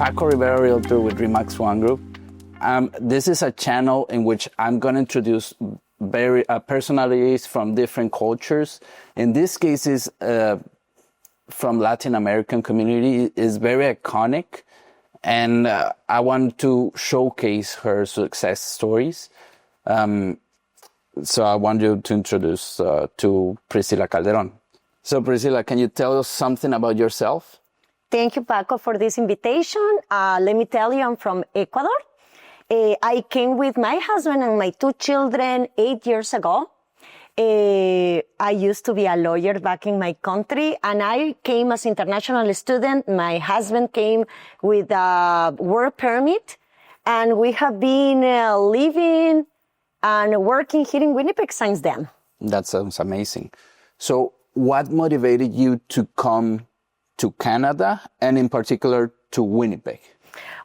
Paco Rivera Realtor with Remax One Group. This is a channel in which I'm going to introduce very personalities from different cultures. In this case, is from Latin American community, is very iconic, and I want to showcase her success stories. So I want you to introduce to Priscila Calderon. So Priscila, can you tell us something about yourself? Thank you, Paco, for this invitation. Let me tell you, I'm from Ecuador. I came with my husband and my 2 children 8 years ago. I used to be a lawyer back in my country, and I came as international student. My husband came with a work permit, and we have been living and working here in Winnipeg since then. That sounds amazing. So what motivated you to come to Canada, and in particular to Winnipeg?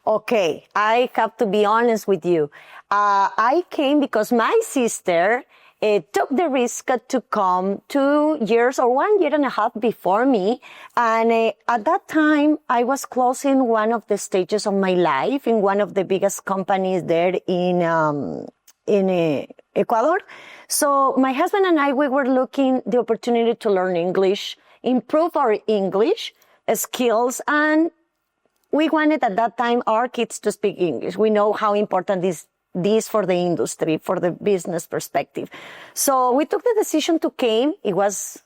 Okay, I have to be honest with you. I came because my sister took the risk to come 2 years or 1 year and a half before me. And at that time, I was closing one of the stages of my life in one of the biggest companies there in Ecuador. So my husband and I, we were looking the opportunity to learn English, improve our English skills, and we wanted at that time our kids to speak English. We know how important this for the industry, for the business perspective. So we took the decision to come. It was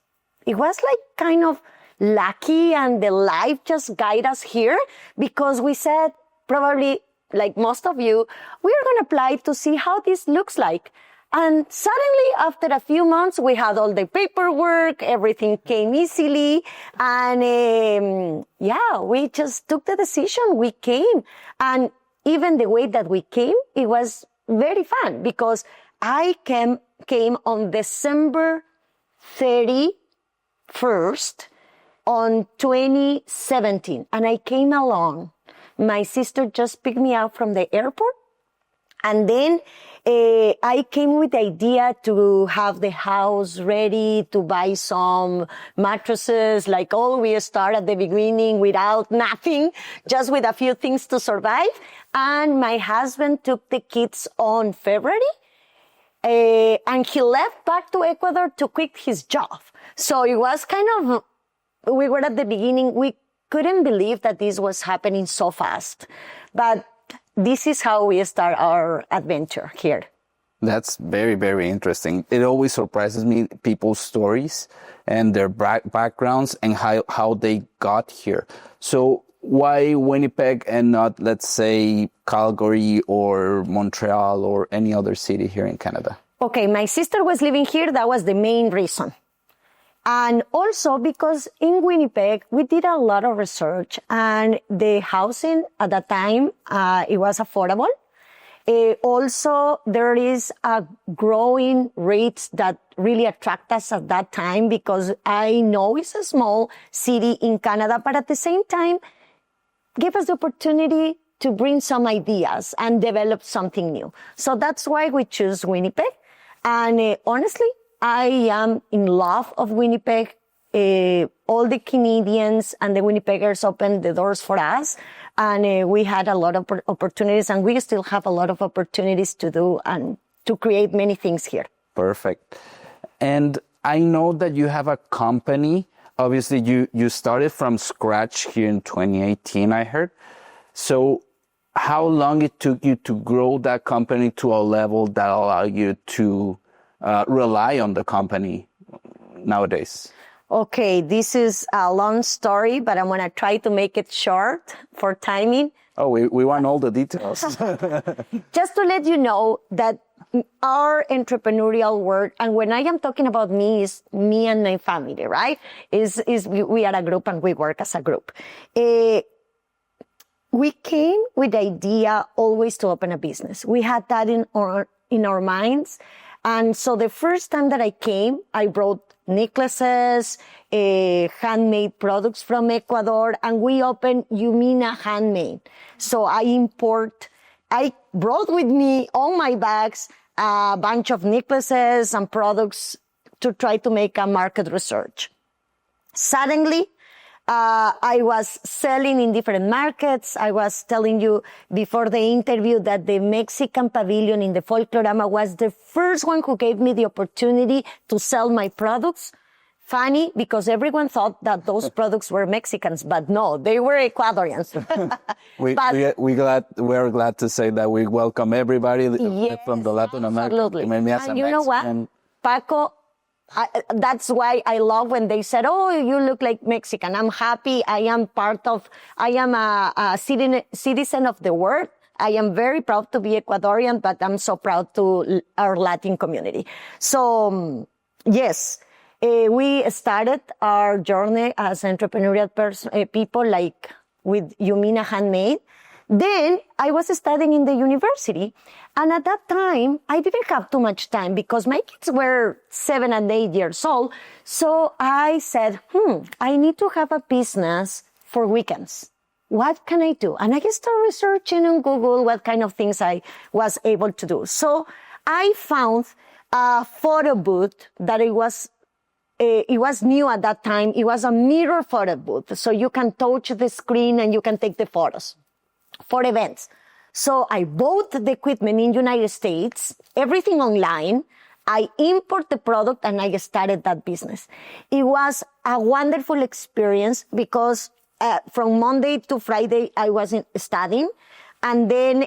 like kind of lucky, and the life just guided us here, because we said, probably like most of you, we're going to apply to see how this looks like. And suddenly, after a few months, we had all the paperwork, everything came easily, and we just took the decision. We came, and even the way that we came, it was very fun, because I came on December 31st on 2017, and I came alone. My sister just picked me up from the airport, and then I came with the idea to have the house ready, to buy some mattresses, like we start at the beginning without nothing, just with a few things to survive. And my husband took the kids on February, and he left back to Ecuador to quit his job. So it was kind of, we were at the beginning, we couldn't believe that this was happening so fast. But this is how we start our adventure here. That's very, very interesting. It always surprises me, people's stories and their backgrounds and how they got here. So why Winnipeg and not, let's say, Calgary or Montreal or any other city here in Canada? Okay, my sister was living here. That was the main reason. And also because in Winnipeg, we did a lot of research, and the housing at that time, it was affordable. Also, there is a growing rates that really attract us at that time, because I know it's a small city in Canada, but at the same time, give us the opportunity to bring some ideas and develop something new. So that's why we choose Winnipeg. And honestly, I am in love of Winnipeg. All the Canadians and the Winnipeggers opened the doors for us, and we had a lot of opportunities, and we still have a lot of opportunities to do and to create many things here. Perfect. And I know that you have a company. Obviously, you started from scratch here in 2018, I heard. So how long it took you to grow that company to a level that allowed you to rely on the company nowadays? Okay, this is a long story, but I'm going to try to make it short for timing. Oh, we want all the details. Just to let you know that our entrepreneurial work, and when I am talking about me, is me and my family, right? We are a group and we work as a group. We came with the idea always to open a business. We had that in our minds. And so the first time that I came, I brought necklaces, handmade products from Ecuador, and we opened Yumina Handmade. So I brought with me on my bags a bunch of necklaces and products to try to make a market research. Suddenly, I was selling in different markets. I was telling you before the interview that the Mexican pavilion in the Folklorama was the first one who gave me the opportunity to sell my products. Funny, because everyone thought that those products were Mexicans, but no, they were Ecuadorians. We're glad to say that we welcome everybody from the Latin America. Absolutely. And you know what, Paco, that's why I love when they said, "Oh, you look like Mexican." I'm happy. I am a citizen of the world. I am very proud to be Ecuadorian, but I'm so proud to our Latin community. So, yes. We started our journey as entrepreneurial people, like with Yumina Handmade. Then I was studying in the university. And at that time, I didn't have too much time because my kids were 7 and 8 years old. So I said, I need to have a business for weekends. What can I do? And I started researching on Google what kind of things I was able to do. So I found a photo booth that it was new at that time. It was a mirror photo booth. So you can touch the screen and you can take the photos for events. So I bought the equipment in United States, everything online. I import the product and I started that business. It was a wonderful experience because from Monday to Friday, I was studying. And then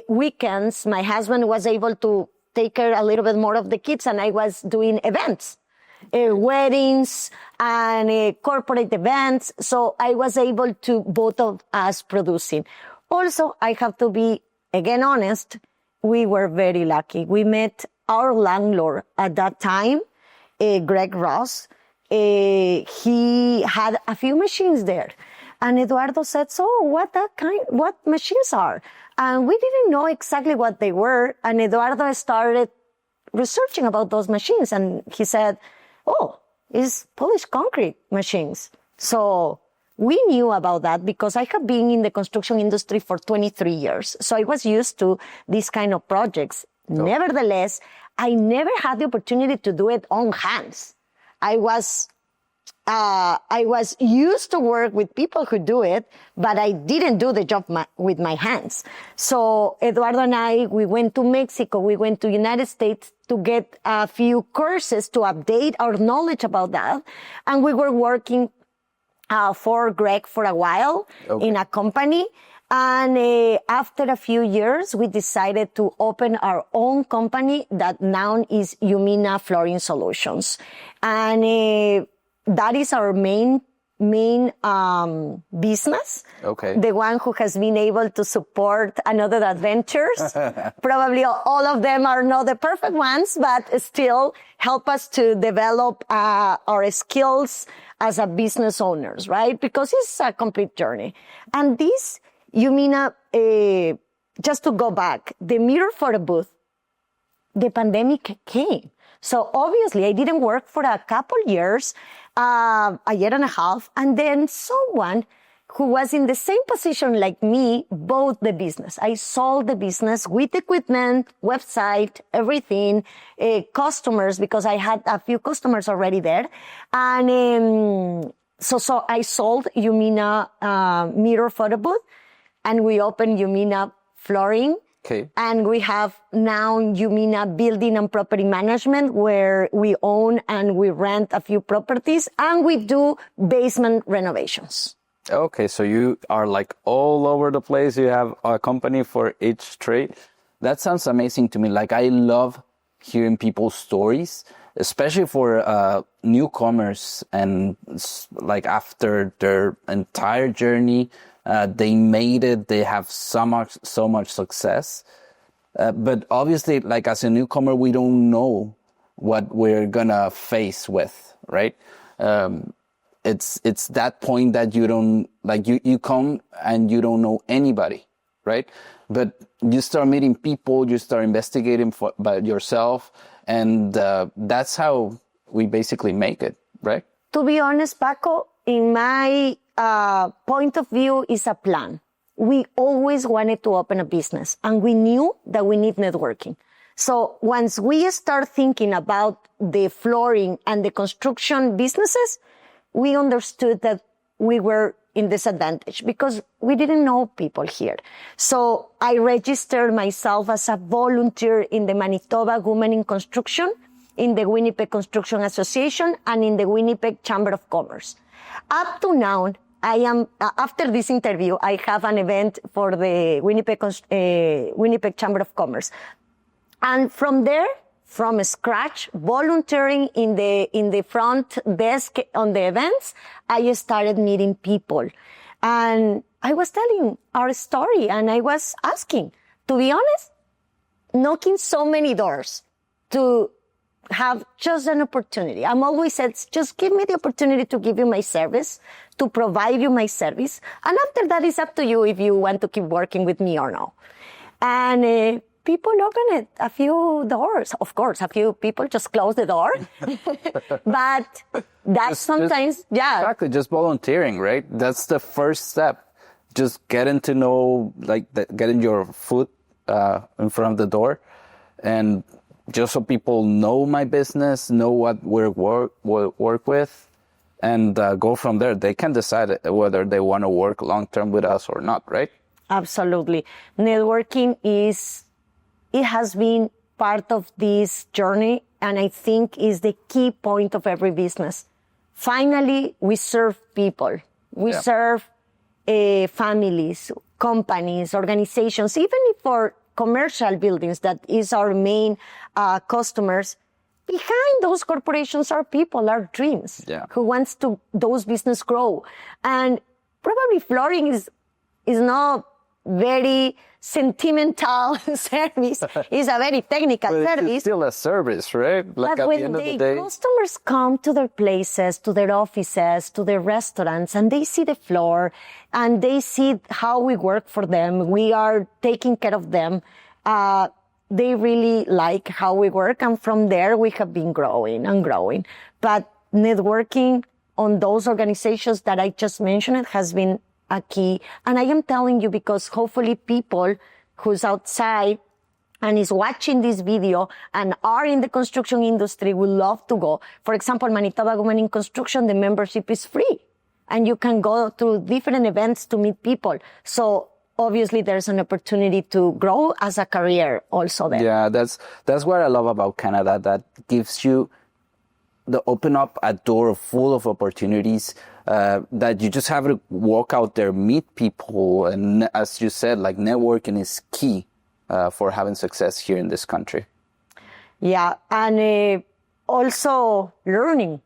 weekends, my husband was able to take care a little bit more of the kids and I was doing events. Weddings and corporate events. So I was able to both of us producing. Also, I have to be, again, honest. We were very lucky. We met our landlord at that time, Greg Ross. He had a few machines there. And Eduardo said, "So what machines are?" And we didn't know exactly what they were. And Eduardo started researching about those machines. And he said, "Oh, it's polished concrete machines." So we knew about that because I have been in the construction industry for 23 years. So I was used to these kind of projects. Oh. Nevertheless, I never had the opportunity to do it on hands. I was used to work with people who do it, but I didn't do the job with my hands. So Eduardo and I, we went to Mexico, we went to United States to get a few courses to update our knowledge about that. And we were working for Greg for a while in a company. And after a few years, we decided to open our own company that now is Yumina Flooring Solutions. And that is our main business. Okay. The one who has been able to support another adventures. Probably all of them are not the perfect ones, but still help us to develop our skills as a business owners, right? Because it's a complete journey. And this, Yumina, just to go back, the mirror photo booth, the pandemic came. So obviously I didn't work for a couple years, a year and a half, and then someone who was in the same position like me bought the business. I sold the business with equipment, website, everything, customers, because I had a few customers already there. And so I sold Yumina mirror photo booth, and we opened Yumina Flooring. Okay. And we have now Yumina Building and Property Management, where we own and we rent a few properties, and we do basement renovations. Okay, so you are like all over the place. You have a company for each trade. That sounds amazing to me. Like, I love hearing people's stories, especially for newcomers, and like after their entire journey, they made it. They have so much success. But obviously, like as a newcomer, we don't know what we're gonna face with, right? It's that point that you don't, like, you come and you don't know anybody, right? But you start meeting people, you start investigating by yourself, and that's how we basically make it, right? To be honest, Paco, in my point of view, is a plan. We always wanted to open a business, and we knew that we need networking. So once we start thinking about the flooring and the construction businesses, we understood that we were in disadvantage because we didn't know people here. So I registered myself as a volunteer in the Manitoba Women in Construction, in the Winnipeg Construction Association, and in the Winnipeg Chamber of Commerce. Up to now, I am, after this interview, I have an event for the Winnipeg Chamber of Commerce. And from there, from scratch, volunteering in the front desk on the events, I started meeting people. And I was telling our story and I was asking, to be honest, knocking so many doors to have just an opportunity. I'm always said, just give me the opportunity to give you my service, to provide you my service. And after that, it's up to you if you want to keep working with me or not. And people open a few doors. Of course, a few people just close the door. But that's sometimes, yeah. Exactly, just volunteering, right? That's the first step. Just getting to know, getting your foot in front of the door. And just so people know my business, know what we work with, and go from there. They can decide whether they want to work long-term with us or not, right? Absolutely. Networking it has been part of this journey, and I think is the key point of every business. Finally, we serve people. We serve families, companies, organizations, even for commercial buildings, that is our main customers. Behind those corporations are people, are dreams, who wants to those business grow. And probably flooring is not very sentimental service. It's a very technical service. It's still a service, right? Like but when the customers come to their places, to their offices, to their restaurants, and they see the floor, and they see how we work for them, we are taking care of them, they really like how we work. And from there, we have been growing and growing. But networking on those organizations that I just mentioned has been a key. And I am telling you because hopefully people who's outside and is watching this video and are in the construction industry will love to go. For example, Manitoba Women in Construction, the membership is free. And you can go to different events to meet people. So obviously there's an opportunity to grow as a career also there. Yeah, that's what I love about Canada. That gives you open up a door full of opportunities, that you just have to walk out there, meet people. And as you said, networking is key, for having success here in this country. Yeah. And, also learning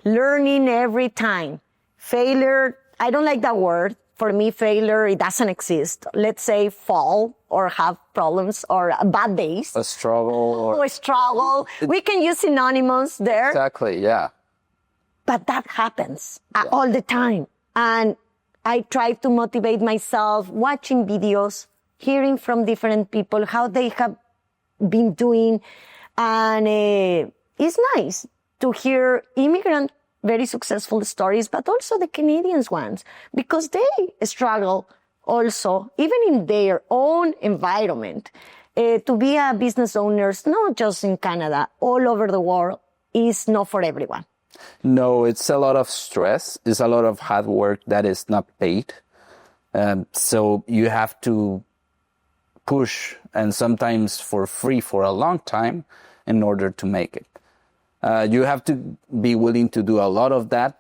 every time. Failure, I don't like that word. For me, failure, it doesn't exist. Let's say fall or have problems or bad days. A struggle. Or struggle. We can use synonymous there. Exactly, yeah. But that happens all the time. And I try to motivate myself watching videos, hearing from different people how they have been doing. And it's nice to hear immigrant very successful stories, but also the Canadians ones, because they struggle also, even in their own environment. To be a business owner, not just in Canada, all over the world, is not for everyone. No, it's a lot of stress. It's a lot of hard work that is not paid. So you have to push, and sometimes for free for a long time, in order to make it. You have to be willing to do a lot of that.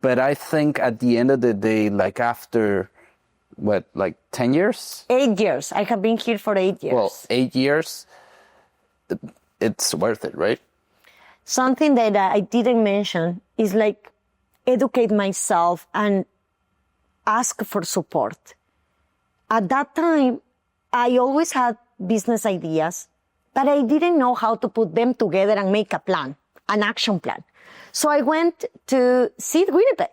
But I think at the end of the day, after, 10 years? 8 years. I have been here for 8 years. Well, 8 years, it's worth it, right? Something that I didn't mention is educate myself and ask for support. At that time, I always had business ideas, but I didn't know how to put them together and make a plan. An action plan. So I went to Seed Winnipeg.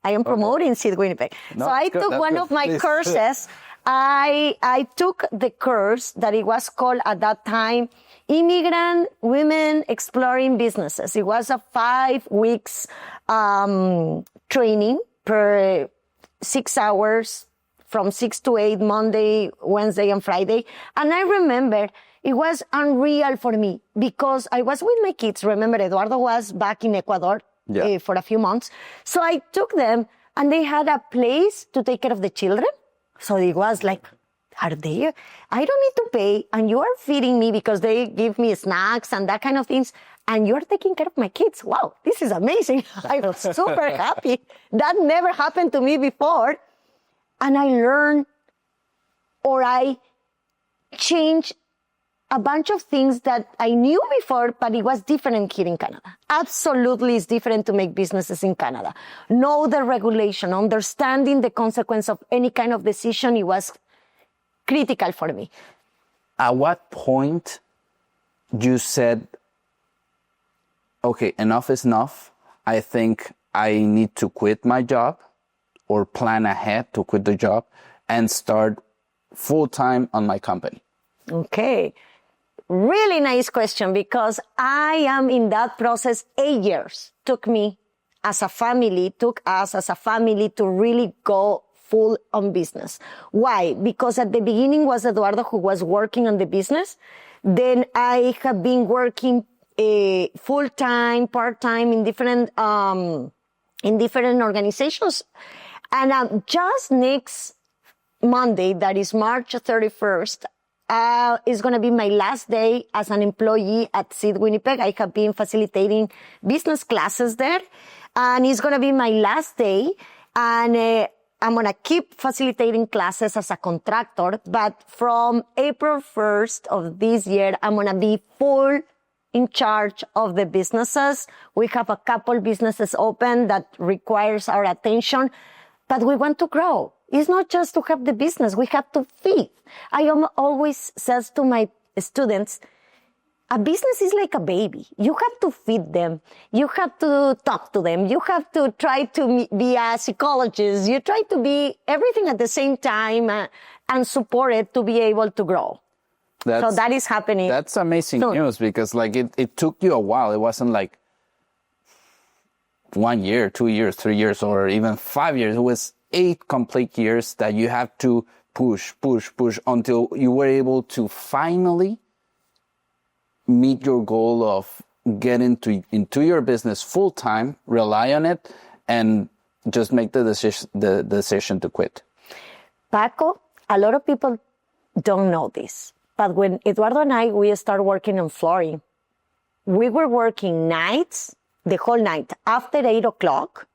I am promoting Seed Winnipeg. No, so I took one of my courses. I took the course that it was called at that time, Immigrant Women Exploring Businesses. It was a 5 weeks training per 6 hours from 6 to 8, Monday, Wednesday, and Friday. And I remember it was unreal for me because I was with my kids. Remember, Eduardo was back in Ecuador for a few months. So I took them and they had a place to take care of the children. So it was like, I don't need to pay, and you are feeding me because they give me snacks and that kind of things, and you're taking care of my kids. Wow, this is amazing. I was super happy. That never happened to me before. And I learned, or I changed a bunch of things that I knew before, but it was different here in Canada. Absolutely, it's different to make businesses in Canada. Know the regulation, understanding the consequence of any kind of decision, it was critical for me. At what point you said, okay, enough is enough. I think I need to quit my job or plan ahead to quit the job and start full-time on my company? Okay. Really nice question, because I am in that process 8 years. Took us as a family to really go full on business. Why? Because at the beginning was Eduardo who was working on the business. Then I have been working full-time, part-time in different organizations. And just next Monday, that is March 31st, is going to be my last day as an employee at SEED Winnipeg. I have been facilitating business classes there, and it's going to be my last day. And I'm going to keep facilitating classes as a contractor, but from April 1st of this year, I'm going to be full in charge of the businesses. We have a couple businesses open that requires our attention, but we want to grow. It's not just to have the business. We have to feed. I always says to my students, a business is like a baby. You have to feed them. You have to talk to them. You have to try to be a psychologist. You try to be everything at the same time and support it to be able to grow. So that is happening. That's amazing news, because like it took you a while. It wasn't like 1 year, 2 years, 3 years, or even 5 years. It was 8 complete years that you have to push until you were able to finally meet your goal of getting into your business full time, rely on it, and just make the decision to quit. Paco, a lot of people don't know this, but when Eduardo and we started working on flooring, we were working nights, the whole night, after 8 o'clock,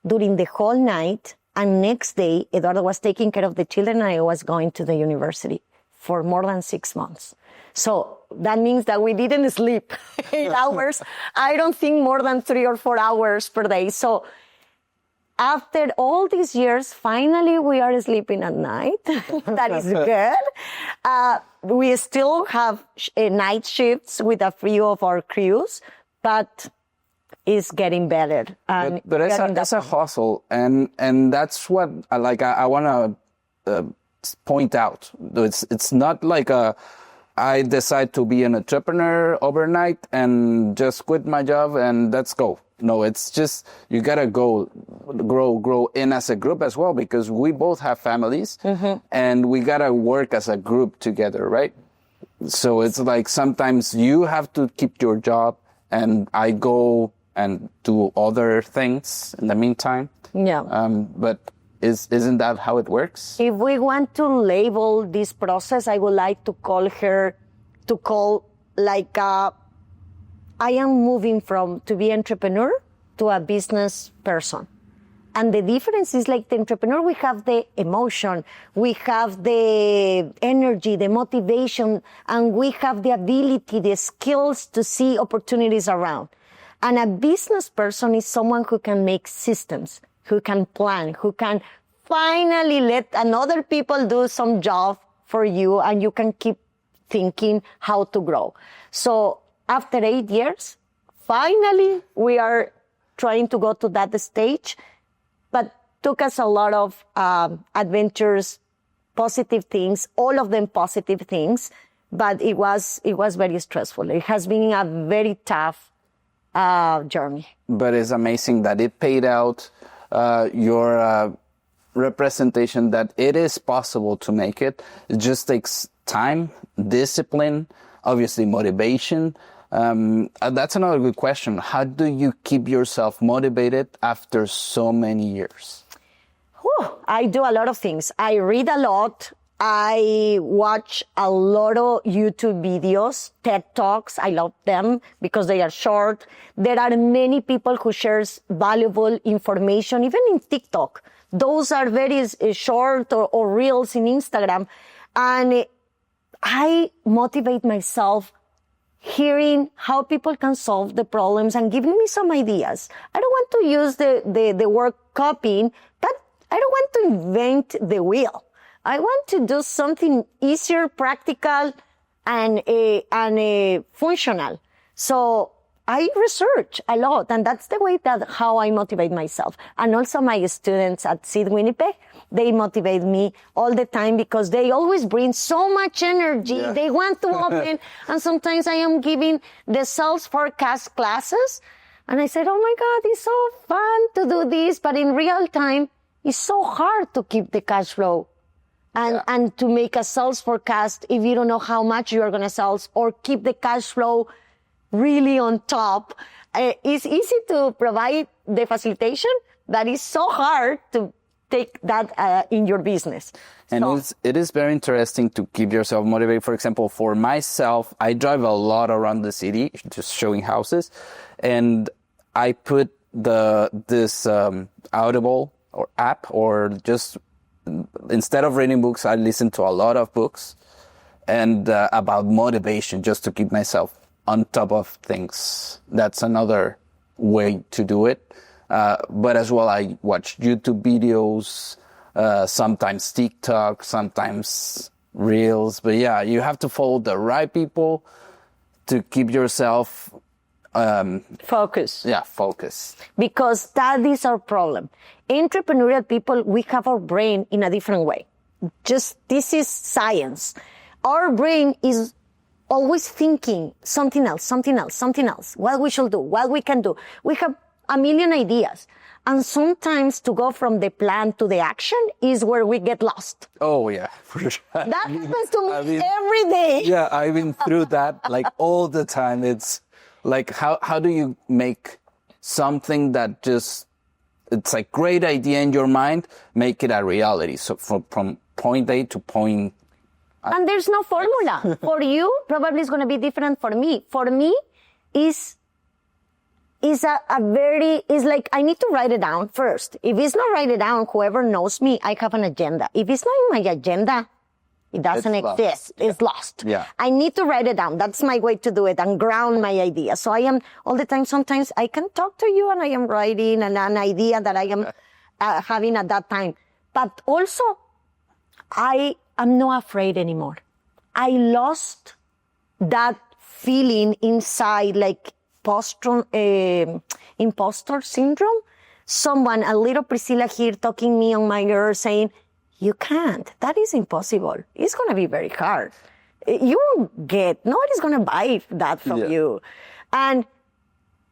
during the whole night, and next day, Eduardo was taking care of the children and I was going to the university for more than 6 months. So that means that we didn't sleep 8 hours. I don't think more than 3 or 4 hours per day. So after all these years, finally we are sleeping at night. That is good. We still have night shifts with a few of our crews, but it's getting better. But it's a hustle, and that's what I want to point out. It's not like I decide to be an entrepreneur overnight and just quit my job and let's go. No, it's just you gotta grow in as a group as well, because we both have families, and we gotta work as a group together, right? So it's like sometimes you have to keep your job, and I go and do other things in the meantime. Yeah. But isn't that how it works? If we want to label this process, I would like to call I am moving from to be entrepreneur to a business person. And the difference is like the entrepreneur, we have the emotion, we have the energy, the motivation, and we have the ability, the skills to see opportunities around. And a business person is someone who can make systems, who can plan, who can finally let another people do some job for you, and you can keep thinking how to grow. So after 8 years, finally, we are trying to go to that stage, but took us a lot of adventures, positive things, all of them positive things, but it was very stressful. It has been a very tough journey. But it's amazing that it paid out your representation that it is possible to make it. It just takes time, discipline, obviously motivation. That's another good question. How do you keep yourself motivated after so many years? I do a lot of things. I read a lot. I watch a lot of YouTube videos, TED Talks. I love them because they are short. There are many people who shares valuable information, even in TikTok. Those are very short or reels in Instagram. And I motivate myself hearing how people can solve the problems and giving me some ideas. I don't want to use the word copying, but I don't want to invent the wheel. I want to do something easier, practical, and functional. So I research a lot, and that's the way how I motivate myself. And also my students at Seed Winnipeg, they motivate me all the time because they always bring so much energy. Yeah. They want to open, and sometimes I am giving the sales forecast classes, and I said, oh my God, it's so fun to do this, but in real time, it's so hard to keep the cash flow. And to make a sales forecast if you don't know how much you are going to sell or keep the cash flow really on top. It's easy to provide the facilitation, but it's so hard to take that in your business. And it is very interesting to keep yourself motivated. For example, for myself, I drive a lot around the city, just showing houses. And I put this Audible or app or just... Instead of reading books, I listen to a lot of books and about motivation just to keep myself on top of things. That's another way to do it. But as well, I watch YouTube videos, sometimes TikTok, sometimes Reels. But yeah, you have to follow the right people to keep yourself focus. Yeah, focus. Because that is our problem. Entrepreneurial people, we have our brain in a different way. This is science. Our brain is always thinking something else, what we should do, what we can do. We have a million ideas. And sometimes to go from the plan to the action is where we get lost. Oh, yeah, for sure. That happens to me every day. Yeah, I've been through that like all the time. It's like, how do you make something that just, it's a great idea in your mind, make it a reality? So from point A to point... And there's no formula. For you, probably it's going to be different for me. For me, is like I need to write it down first. If it's not write it down, whoever knows me, I have an agenda. If it's not in my agenda, it doesn't exist. It's lost. Yeah. I need to write it down. That's my way to do it and ground my idea. So I am all the time. Sometimes I can talk to you and I am writing an idea that I am having at that time. But also, I am not afraid anymore. I lost that feeling inside, like imposter syndrome. Someone, a little Priscila here talking me on my ear saying, you can't. That is impossible. It's going to be very hard. You won't get, nobody's going to buy that from you. And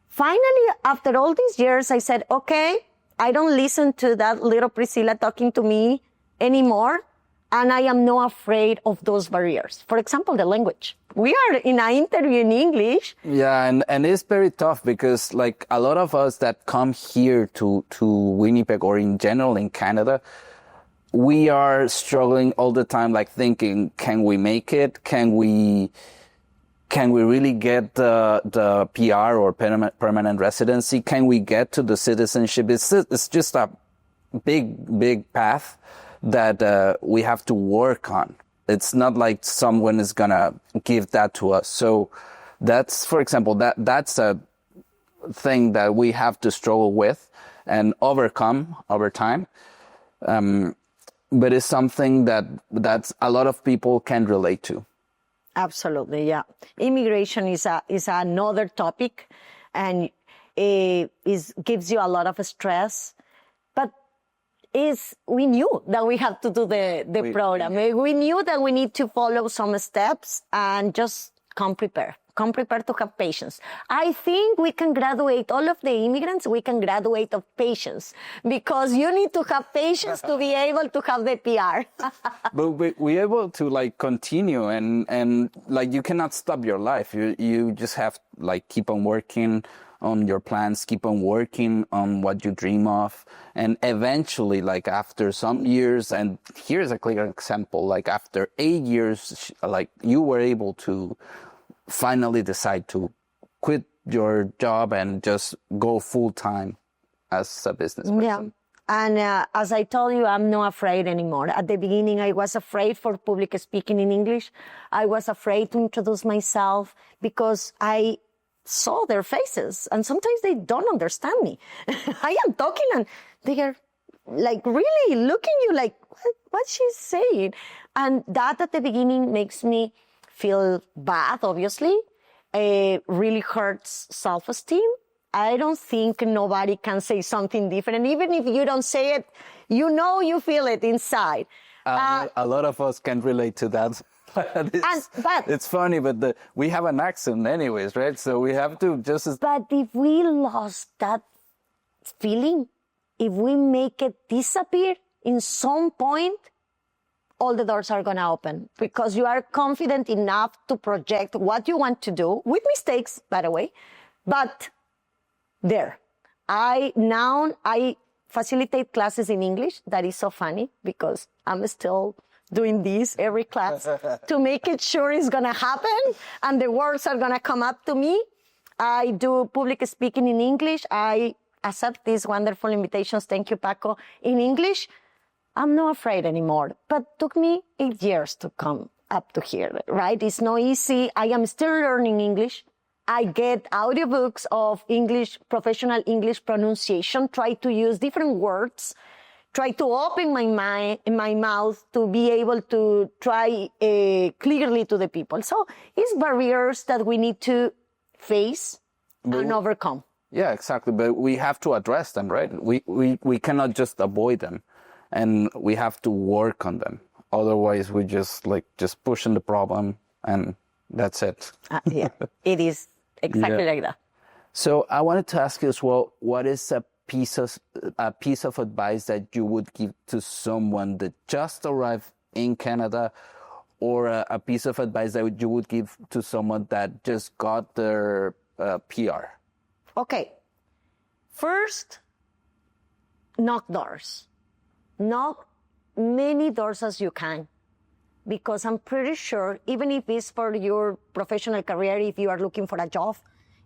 finally, after all these years, I said, okay, I don't listen to that little Priscila talking to me anymore. And I am not afraid of those barriers. For example, the language. We are in an interview in English. Yeah, and it's very tough because like a lot of us that come here to Winnipeg or in general in Canada, we are struggling all the time, like thinking, can we make it? Can we really get the PR or permanent residency? Can we get to the citizenship? It's just a big path that we have to work on. It's not like someone is gonna give that to us. So that's, for example, that's a thing that we have to struggle with and overcome over time. But it's something that's a lot of people can relate to. Absolutely, yeah. Immigration is another topic, and it gives you a lot of stress. But we knew that we have to do the program. We knew that we need to follow some steps and just come prepared to have patience. I think we can graduate, all of the immigrants, we can graduate of patience because you need to have patience to be able to have the PR. But we're able to like continue and like you cannot stop your life. You just have like keep on working on your plans, keep on working on what you dream of. And eventually, like after some years, and here's a clear example, like after 8 years, like you were able to finally decide to quit your job and just go full time as a business person. Yeah. And as I told you, I'm not afraid anymore. At the beginning, I was afraid for public speaking in English. I was afraid to introduce myself because I saw their faces and sometimes they don't understand me. I am talking and they are like really looking at you like, what she's saying? And that at the beginning makes me feel bad, obviously. It really hurts self-esteem. I don't think nobody can say something different. Even if you don't say it, you know you feel it inside. A lot of us can relate to that. It's funny, but we have an accent anyways, right? So we have to just... But if we lost that feeling, if we make it disappear in some point, all the doors are going to open because you are confident enough to project what you want to do, with mistakes, by the way. But there, I facilitate classes in English. That is so funny because I'm still doing this every class to make it sure it's going to happen and the words are going to come up to me. I do public speaking in English. I accept these wonderful invitations. Thank you, Paco. In English, I'm not afraid anymore, but took me 8 years to come up to here, right? It's not easy. I am still learning English. I get audiobooks of English, professional English pronunciation, try to use different words, try to open my mouth to be able to try clearly to the people. So it's barriers that we need to face and overcome. Yeah, exactly. But we have to address them, right? We cannot just avoid them, and we have to work on them. Otherwise, we just pushing the problem, and that's it. Yeah, it is exactly like that. So I wanted to ask you as well, what is a piece of advice that you would give to someone that just arrived in Canada, or a piece of advice that you would give to someone that just got their PR? Okay. First, knock doors. Knock many doors as you can. Because I'm pretty sure, even if it's for your professional career, if you are looking for a job,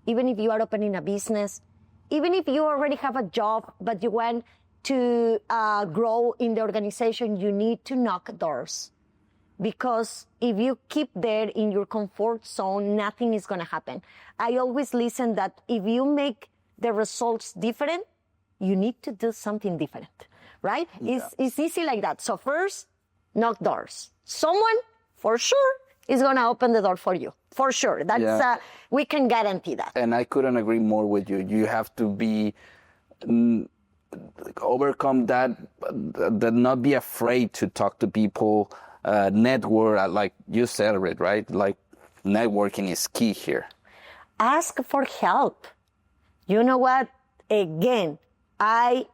even if you are opening a business, even if you already have a job, but you want to grow in the organization, you need to knock doors. Because if you keep there in your comfort zone, nothing is going to happen. I always listen that if you make the results different, you need to do something different, right? Yeah. It's easy like that. So first, knock doors. Someone, for sure, is going to open the door for you. For sure. That's we can guarantee that. And I couldn't agree more with you. You have to be overcome that not be afraid to talk to people, network, like you said it, right? Like networking is key here. Ask for help. You know what? Again, I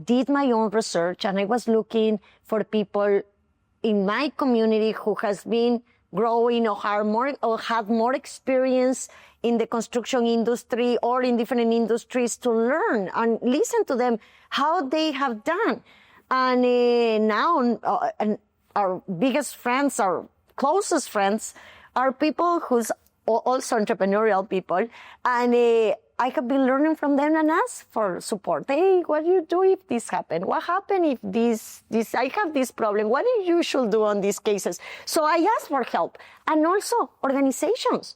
did my own research and I was looking for people in my community who has been growing or have more experience in the construction industry or in different industries to learn and listen to them, how they have done. And now our biggest friends, our closest friends are people who's also entrepreneurial people. And I have been learning from them and ask for support. Hey, what do you do if this happens? What happens if I have this problem? What do you should do on these cases? So I ask for help. And also organizations,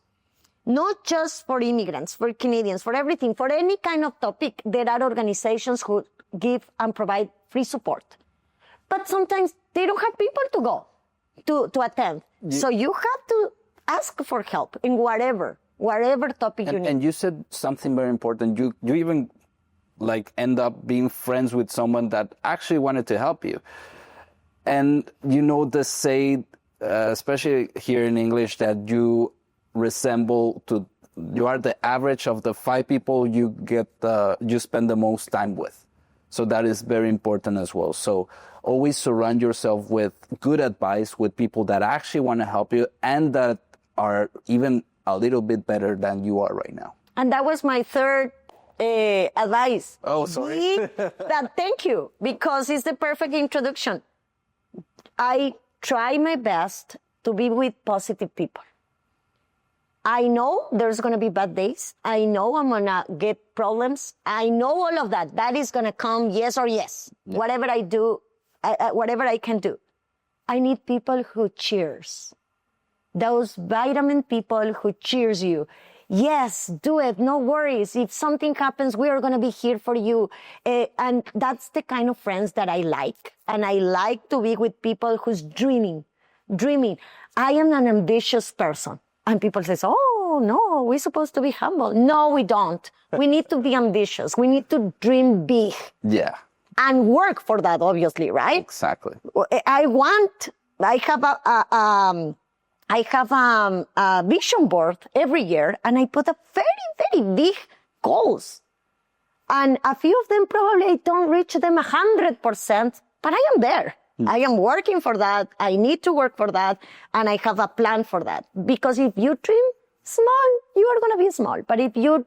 not just for immigrants, for Canadians, for everything, for any kind of topic. There are organizations who give and provide free support. But sometimes they don't have people to go to attend. Yeah. So you have to ask for help in whatever topic you need. And you said something very important. You even end up being friends with someone that actually wanted to help you. And the say, especially here in English, that you are the average of the 5 people you spend the most time with. So that is very important as well. So always surround yourself with good advice, with people that actually want to help you and that are even a little bit better than you are right now. And that was my third advice. Oh, sorry. Thank you, because it's the perfect introduction. I try my best to be with positive people. I know there's going to be bad days. I know I'm going to get problems. I know all of that. That is going to come, yes or yes. Yeah. Whatever I do, whatever I can do. I need people who cheers. Those vitamin people who cheers you. Yes, do it. No worries. If something happens, we are going to be here for you. And that's the kind of friends that I like. And I like to be with people who's dreaming. I am an ambitious person. And people say, oh, no, we're supposed to be humble. No, we don't. We need to be ambitious. We need to dream big. Yeah. And work for that, obviously, right? Exactly. I have a vision board every year, and I put a very, very big goals. And a few of them probably I don't reach them 100%, but I am there. I am working for that. I need to work for that. And I have a plan for that. Because if you dream small, you are going to be small. But if you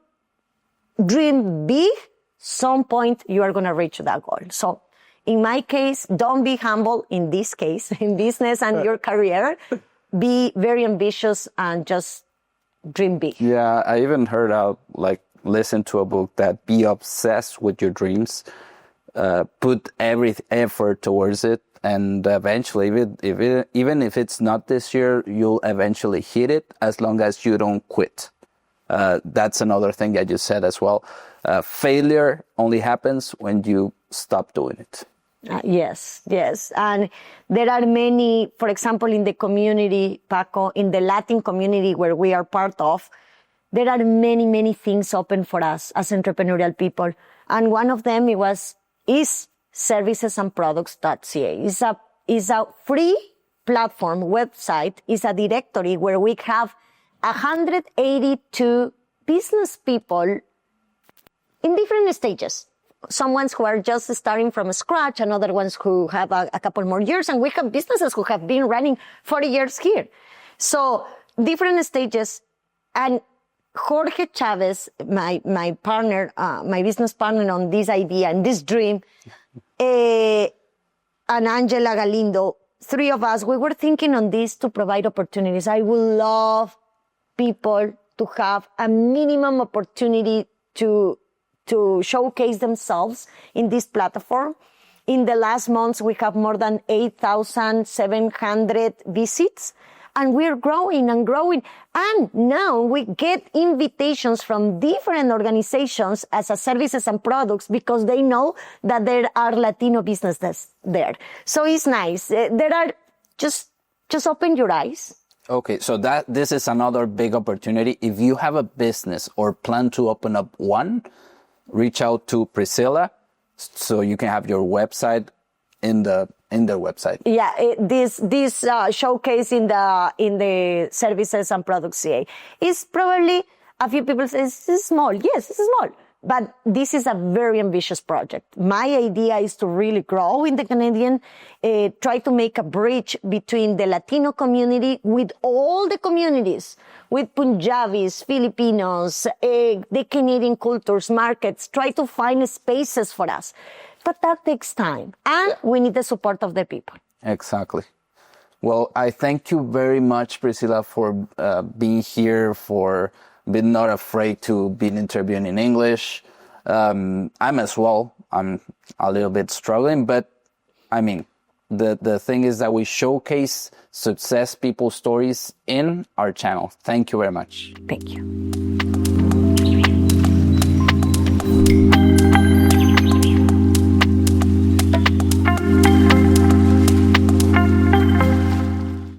dream big, some point you are going to reach that goal. So in my case, don't be humble in this case, in business and your career. Be very ambitious and just dream big. Yeah, I even heard listen to a book that be obsessed with your dreams, put every effort towards it, and eventually, even if it's not this year, you'll eventually hit it as long as you don't quit. That's another thing that you said as well. Failure only happens when you stop doing it. Yes. And there are many, for example, in the community, Paco, in the Latin community where we are part of, there are many, many things open for us as entrepreneurial people. And one of them is servicesandproducts.ca. It's a free platform website. It's a directory where we have 182 business people in different stages. Some ones who are just starting from scratch, and other ones who have a couple more years. And we have businesses who have been running 40 years here. So different stages. And Jorge Chavez, my partner, my business partner on this idea and this dream, and Angela Galindo, three of us, we were thinking on this to provide opportunities. I would love people to have a minimum opportunity to showcase themselves in this platform. In the last months, we have more than 8,700 visits, and we're growing and growing. And now we get invitations from different organizations as a services and products because they know that there are Latino businesses there. So it's nice. There are just open your eyes. Okay, so this is another big opportunity. If you have a business or plan to open up one, reach out to Priscila so you can have your website in their website. Yeah, this showcase in the services and products CA is probably, a few people say it's small. Yes, it's small. But this is a very ambitious project. My idea is to really grow in the Canadian, try to make a bridge between the Latino community with all the communities, with Punjabis, Filipinos, the Canadian cultures, markets, try to find spaces for us. But that takes time, and we need the support of the people. Exactly. Well, I thank you very much, Priscila, for being here, for being not afraid to be interviewing in English. I'm as well. I'm a little bit struggling, but I mean, the thing is that we showcase success people stories in our channel. Thank you very much. Thank you.